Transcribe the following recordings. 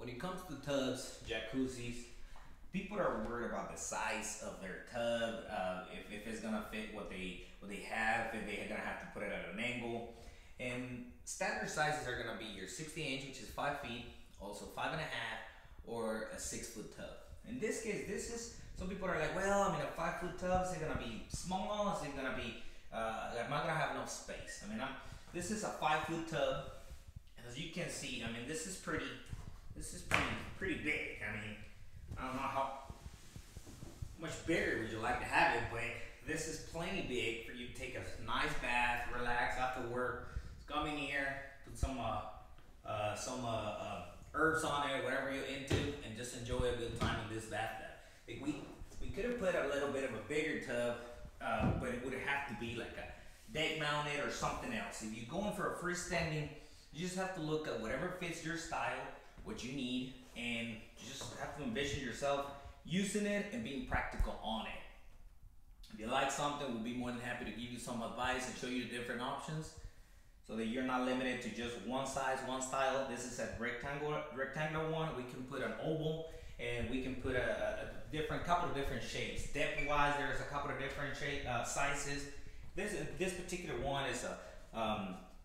When it comes to tubs, jacuzzis, people are worried about the size of their tub, if it's gonna fit what they have, if they're gonna have to put it at an angle. And standard sizes are gonna be your 60-inch, which is 5 feet, also 5.5, or a 6-foot tub. In this case, this is, some people are like, well, I mean, a 5-foot tub, is it gonna be small? Is it gonna be, am I gonna have enough space? I mean, this is a 5-foot tub. As you can see, I mean, this is pretty big. I mean, I don't know how much bigger would you like to have it, but this is plenty big for you to take a nice bath, relax after work. Just come in here, put some herbs on it, whatever you're into, and just enjoy a good time in this bathtub. Like we could have put a little bit of a bigger tub, but it would have to be like a deck mounted or something else. If you're going for a freestanding, you just have to look at whatever fits your style, what you need, and you just have to envision yourself using it and being practical on it. If you like something, we'll be more than happy to give you some advice and show you the different options so that you're not limited to just one size, one style. This is a rectangular one. We can put an oval, and we can put a couple of different shapes. Depth-wise, there's a couple of different sizes. This particular one is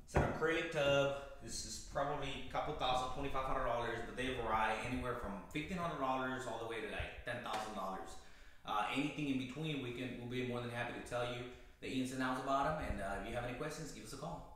it's an acrylic tub. This is probably a couple thousand, $2,500, but they vary anywhere from $1,500 all the way to like $10,000. Anything in between, we'll be more than happy to tell you the ins and outs about them. And if you have any questions, give us a call.